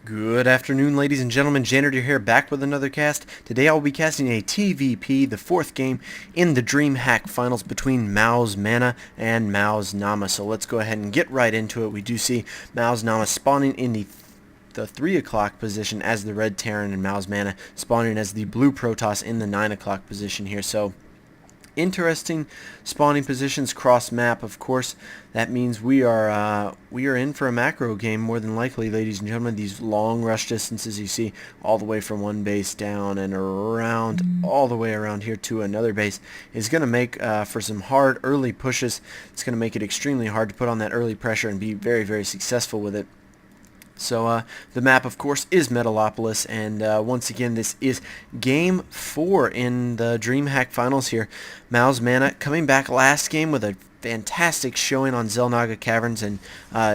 Good afternoon, ladies and gentlemen. Janitor here, back with another cast. Today I will be casting a TvP, the fourth game in the DreamHack Finals between MouzMaNa and MouzNamma. So let's go ahead and get right into it. We do see MouzNamma spawning in the 3 o'clock position as the red Terran, and MouzMaNa spawning as the blue Protoss in the 9 o'clock position here. So interesting spawning positions cross map. Of course, that means we are in for a macro game more than likely, ladies and gentlemen. These long rush distances you see all the way from one base down and around all the way around here to another base is going to make for some hard early pushes. It's going to make it extremely hard to put on that early pressure and be very, very successful with it. So the map, of course, is Metalopolis, and once again, this is Game 4 in the DreamHack Finals here. MouzMaNa coming back last game with a fantastic showing on Xel'Naga Caverns and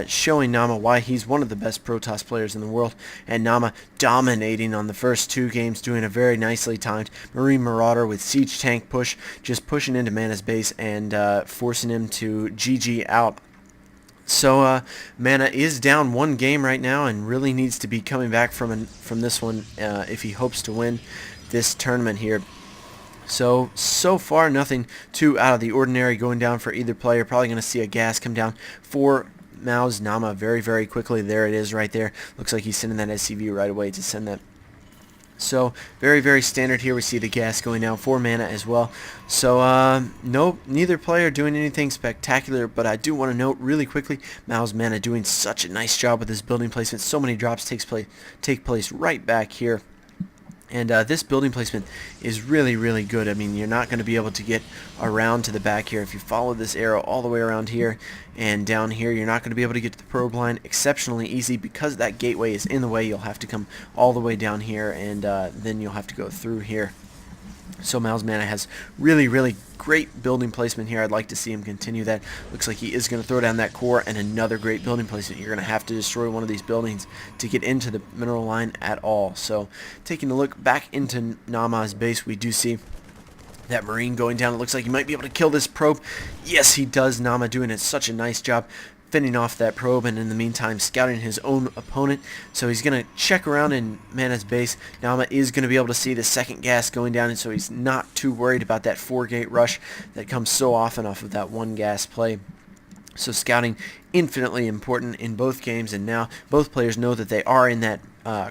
showing Namma why he's one of the best Protoss players in the world, and Namma dominating on the first two games, doing a very nicely timed Marine Marauder with Siege Tank push, just pushing into Mana's base and forcing him to GG out. So Mana is down one game right now and really needs to be coming back from this one if he hopes to win this tournament here. So far nothing too out of the ordinary going down for either player. Probably going to see a gas come down for MouzNamma very, very quickly. There it is right there. Looks like he's sending that SCV right away to send that. So very, very standard here. We see the gas going down for Mana as well. So no, neither player doing anything spectacular, but I do want to note really quickly, MouzMaNa doing such a nice job with his building placement. So many drops take place right back here. And this building placement is really, really good. I mean, you're not going to be able to get around to the back here. If you follow this arrow all the way around here and down here, you're not going to be able to get to the probe line exceptionally easy because that gateway is in the way. You'll have to come all the way down here, and then you'll have to go through here. So MouzMaNa has really, really great building placement here. I'd like to see him continue that. Looks like he is going to throw down that core, and another great building placement. You're going to have to destroy one of these buildings to get into the mineral line at all. So taking a look back into Namma's base, we do see that Marine going down. It looks like he might be able to kill this probe. Yes, he does. Namma doing it such a nice job fending off that probe, and in the meantime scouting his own opponent. So he's going to check around in Mana's base. Namma is going to be able to see the second gas going down, and so he's not too worried about that 4-gate rush that comes so often off of that one gas play. So scouting infinitely important in both games, and now both players know that they are in that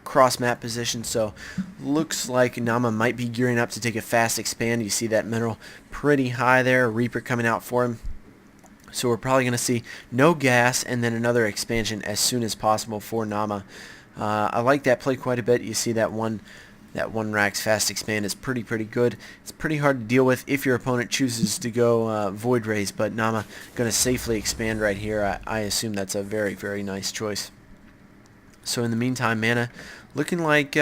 cross map position. So looks like Namma might be gearing up to take a fast expand. You see that mineral pretty high there, a Reaper coming out for him. So we're probably going to see no gas and then another expansion as soon as possible for Namma. I like that play quite a bit. You see that one Rax fast expand is pretty good. It's pretty hard to deal with if your opponent chooses to go Void Rays, but Namma going to safely expand right here. I assume that's a very, very nice choice. So in the meantime, Mana looking like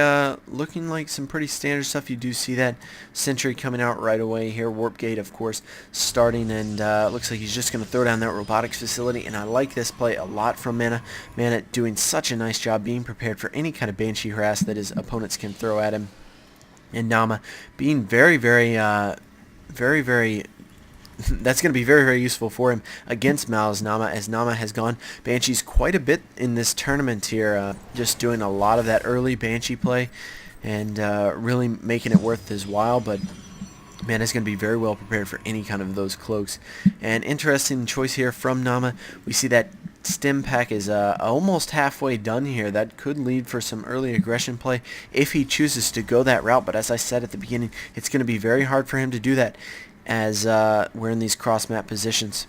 some pretty standard stuff. You do see that sentry coming out right away here. Warp gate, of course, starting, and looks like he's just going to throw down that robotics facility. And I like this play a lot from Mana. Mana doing such a nice job being prepared for any kind of Banshee harass that his opponents can throw at him. And Namma being very, very that's going to be very, very useful for him against MouzNamma, as Namma has gone Banshees quite a bit in this tournament here, just doing a lot of that early Banshee play and really making it worth his while. But Mana's going to be very well prepared for any kind of those cloaks. And interesting choice here from Namma. We see that stim pack is almost halfway done here. That could lead for some early aggression play if he chooses to go that route. But as I said at the beginning, it's going to be very hard for him to do that, as we're in these cross-map positions.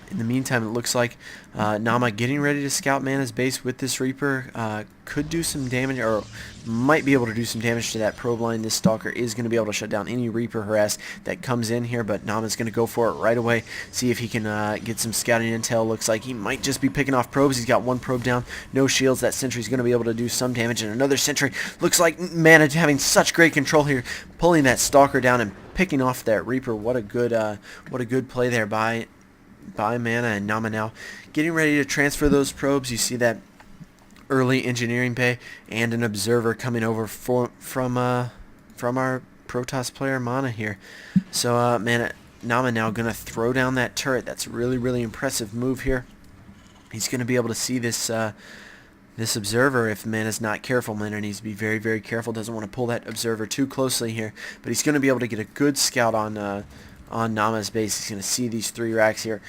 In the meantime, it looks like Namma getting ready to scout Mana's base with this Reaper. Could do some damage, or might be able to do some damage to that probe line. This Stalker is going to be able to shut down any Reaper harass that comes in here, but Namma's going to go for it right away. See if he can get some scouting intel. Looks like he might just be picking off probes. He's got one probe down, no shields. That sentry's going to be able to do some damage, and another sentry. Looks like Mana having such great control here, pulling that Stalker down and picking off that Reaper. What a good play there by Mana. And Namma now getting ready to transfer those probes. You see that early engineering bay and an observer coming over from our Protoss player Mana here. So Namma now going to throw down that turret. That's a really, really impressive move here. He's going to be able to see this This observer, if Mana's not careful, Mana needs to be very, very careful. Doesn't want to pull that observer too closely here, but he's going to be able to get a good scout on Nama's base. He's going to see these 3 racks here.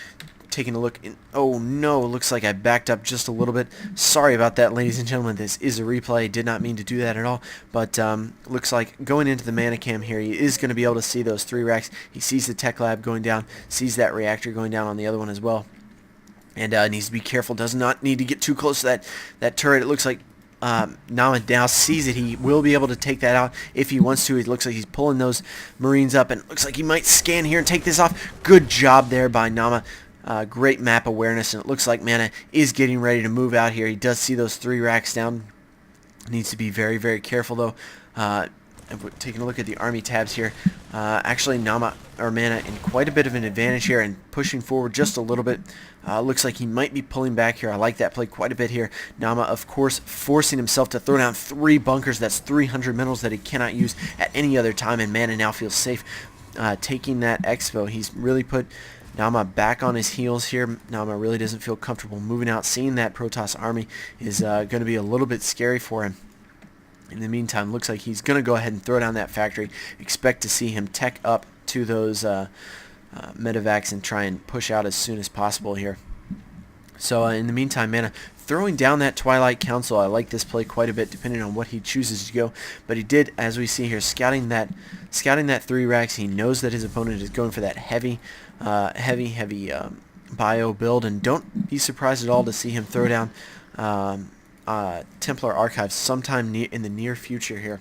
Taking a look in, oh no, looks like I backed up just a little bit. Sorry about that, ladies and gentlemen. This is a replay. Did not mean to do that at all, but looks like going into the mana cam here, he is going to be able to see those 3 racks. He sees the tech lab going down, sees that reactor going down on the other one as well, and needs to be careful. Does not need to get too close to that turret. It looks like Nama now sees it. He will be able to take that out if he wants to. It looks like he's pulling those Marines up, and it looks like he might scan here and take this off. Good job there by Nama. Great map awareness, and it looks like Mana is getting ready to move out here. He does see those 3 racks down. Needs to be very, very careful though. Taking a look at the army tabs here, actually Mana in quite a bit of an advantage here and pushing forward just a little bit. Looks like he might be pulling back here. I like that play quite a bit here. Nama, of course, forcing himself to throw down 3 bunkers. That's 300 minerals that he cannot use at any other time, and Mana now feels safe taking that expo. He's really put Nama back on his heels here. Nama really doesn't feel comfortable moving out. Seeing that Protoss army is going to be a little bit scary for him. In the meantime, looks like he's going to go ahead and throw down that factory. Expect to see him tech up to those medevacs and try and push out as soon as possible here. So in the meantime, Mana throwing down that Twilight Council. I like this play quite a bit depending on what he chooses to go. But he did, as we see here, scouting that 3 racks. He knows that his opponent is going for that heavy bio build, and don't be surprised at all to see him throw down Templar Archives sometime in the near future here.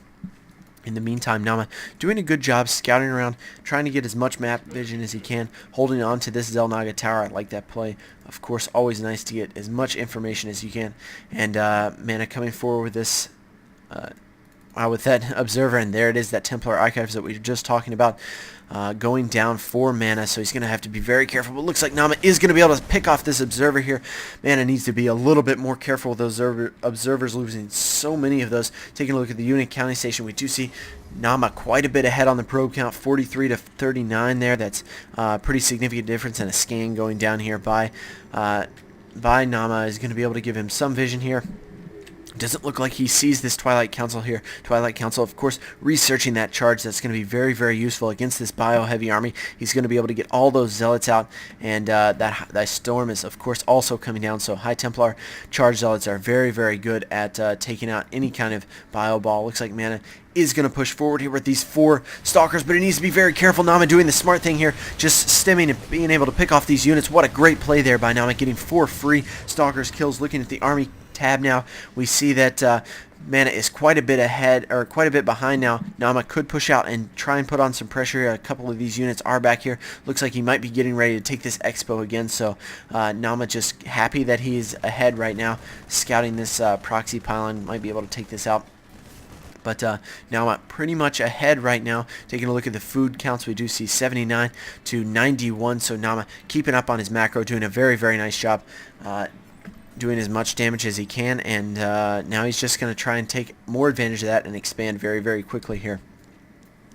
In the meantime, Nama doing a good job scouting around, trying to get as much map vision as he can, holding on to this Zelnaga tower. I like that play. Of course, always nice to get as much information as you can. And Mana coming forward with this, with that observer, and there it is, that Templar Archives that we were just talking about. Going down for Mana, so he's going to have to be very careful. But it looks like Nama is going to be able to pick off this observer here. Mana needs to be a little bit more careful with those observers, losing so many of those. Taking a look at the unit counting station, we do see Nama quite a bit ahead on the probe count, 43 to 39 there. That's pretty significant difference, and a scan going down here by Nama is going to be able to give him some vision here. Doesn't look like he sees this Twilight Council here. Twilight Council, of course, researching that charge. That's going to be very, very useful against this bio-heavy army. He's going to be able to get all those Zealots out, and that Storm is, of course, also coming down. So High Templar charge Zealots are very, very good at taking out any kind of bio ball. Looks like Mana is going to push forward here with these 4 Stalkers, but he needs to be very careful. Nama doing the smart thing here, just stemming and being able to pick off these units. What a great play there by Nama, getting 4 free Stalkers kills. Looking at the army tab now, we see that Mana is quite a bit ahead, or quite a bit behind now. Nama could push out and try and put on some pressure. A couple of these units are back here. Looks like he might be getting ready to take this expo again, so Nama just happy that he's ahead right now, scouting this proxy pylon. Might be able to take this out. But now I'm pretty much ahead right now. Taking a look at the food counts, we do see 79 to 91. So Nama keeping up on his macro, doing a very, very nice job. Doing as much damage as he can, and now he's just going to try and take more advantage of that and expand very, very quickly here.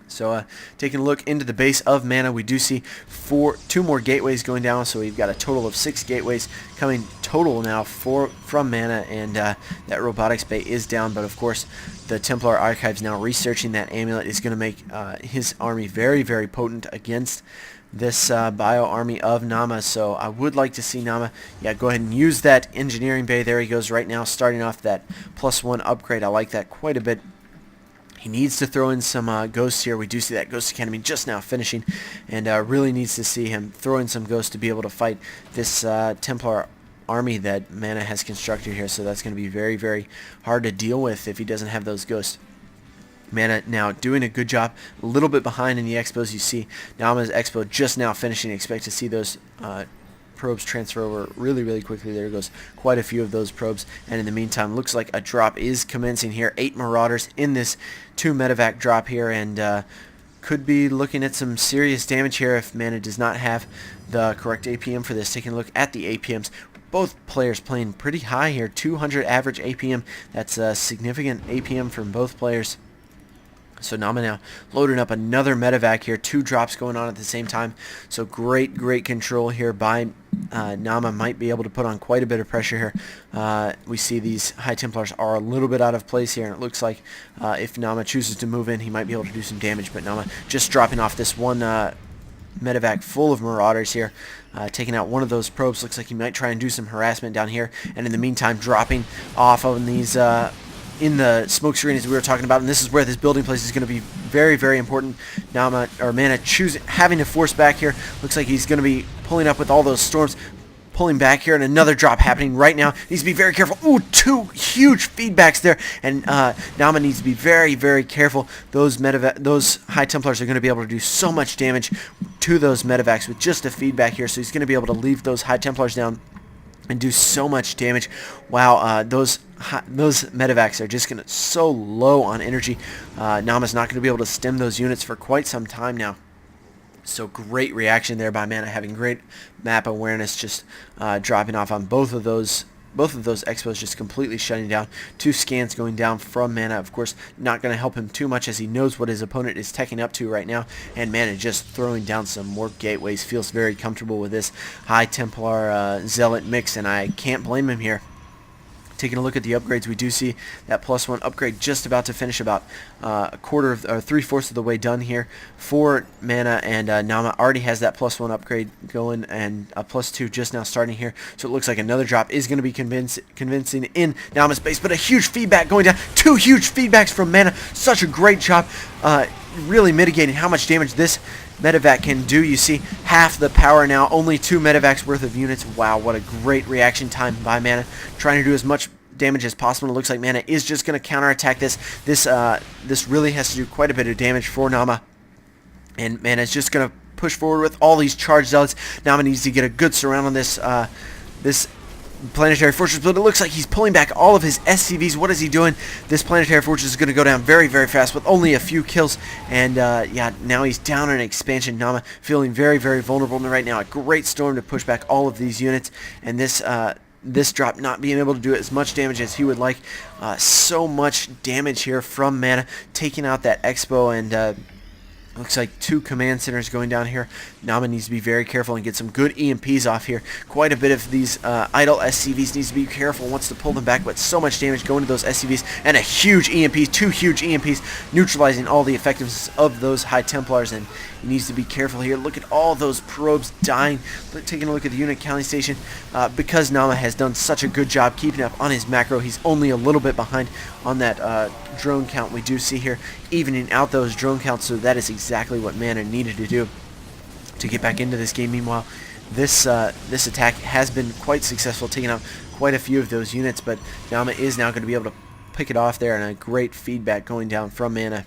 So taking a look into the base of Mana, we do see 2 more gateways going down, so we've got a total of 6 gateways coming total now from Mana, and that robotics bay is down, but of course the Templar Archives now researching that amulet is going to make his army very, very potent against this bio army of Nama. So I would like to see Nama go ahead and use that engineering bay. There he goes right now, starting off that +1 upgrade. I like that quite a bit. He needs to throw in some ghosts here. We do see that Ghost Academy just now finishing, and really needs to see him throw in some ghosts to be able to fight this Templar army that Mana has constructed here. So that's going to be very, very hard to deal with if he doesn't have those ghosts. Mana now doing a good job, a little bit behind in the expos. You see Nama's expo just now finishing. Expect to see those probes transfer over really, really quickly. There goes quite a few of those probes, and in the meantime, looks like a drop is commencing here. 8 Marauders in this 2 medevac drop here, and could be looking at some serious damage here if Mana does not have the correct APM for this. Taking a look at the APMs. Both players playing pretty high here, 200 average APM. That's a significant APM from both players. So Nama now loading up another medevac here. 2 drops going on at the same time. So great control here by Nama. Might be able to put on quite a bit of pressure here. We see these High Templars are a little bit out of place here, and it looks like if Nama chooses to move in, he might be able to do some damage. But Nama just dropping off this one medevac full of Marauders here, taking out one of those probes. Looks like he might try and do some harassment down here, and in the meantime dropping off on these in the smoke screen as we were talking about, and this is where this building place is going to be very important. Nama or Mana having to force back here. Looks like he's going to be pulling up with all those storms, pulling back here, and another drop happening right now. Needs to be very careful. Ooh, 2 huge feedbacks there, and Nama needs to be very careful. Those High Templars are going to be able to do so much damage to those medevacs with just a feedback here, so he's going to be able to leave those High Templars down and do so much damage. Wow, those medevacs are just gonna so low on energy. Nama's not gonna be able to stem those units for quite some time now. So great reaction there by Mana, having great map awareness, just dropping off on both of those expos, just completely shutting down. 2 scans going down from Mana. Of course, not going to help him too much as he knows what his opponent is teching up to right now. And Mana just throwing down some more gateways. Feels very comfortable with this High Templar Zealot mix, and I can't blame him here. Taking a look at the upgrades, we do see that +1 upgrade just about to finish, about a quarter of, or 3/4 of the way done here for Mana, and Nama already has that +1 upgrade going, and a +2 just now starting here. So it looks like another drop is going to be convincing in Nama's base, but a huge feedback going down. 2 huge feedbacks from Mana. Such a great job, really mitigating how much damage this medevac can do. You see half the power now, only 2 medevacs worth of units. Wow, what a great reaction time by Mana, trying to do as much damage as possible. It looks like Mana is just going to counterattack this. This really has to do quite a bit of damage for Nama, and Mana is just going to push forward with all these charged zealots. Nama needs to get a good surround on this this planetary fortress, but it looks like he's pulling back all of his SCVs. What is he doing? This planetary fortress is going to go down very fast with only a few kills, and yeah, now he's down in expansion. Nama feeling very vulnerable right now. A great storm to push back all of these units, and this drop not being able to do as much damage as he would like. So much damage here from Mana, taking out that expo, and looks like 2 command centers going down here. Nama needs to be very careful and get some good EMPs off here. Quite a bit of these idle SCVs, needs to be careful, wants to pull them back, but so much damage going to those SCVs, and a huge EMP, 2 huge EMPs, neutralizing all the effectiveness of those High Templars, and he needs to be careful here. Look at all those probes dying. Taking a look at the unit counting station, because Nama has done such a good job keeping up on his macro, he's only a little bit behind on that drone count. We do see here evening out those drone counts, so that is exactly what Mana needed to do to get back into this game. Meanwhile, this attack has been quite successful, taking out quite a few of those units, but Nama is now going to be able to pick it off there, and a great feedback going down from Mana.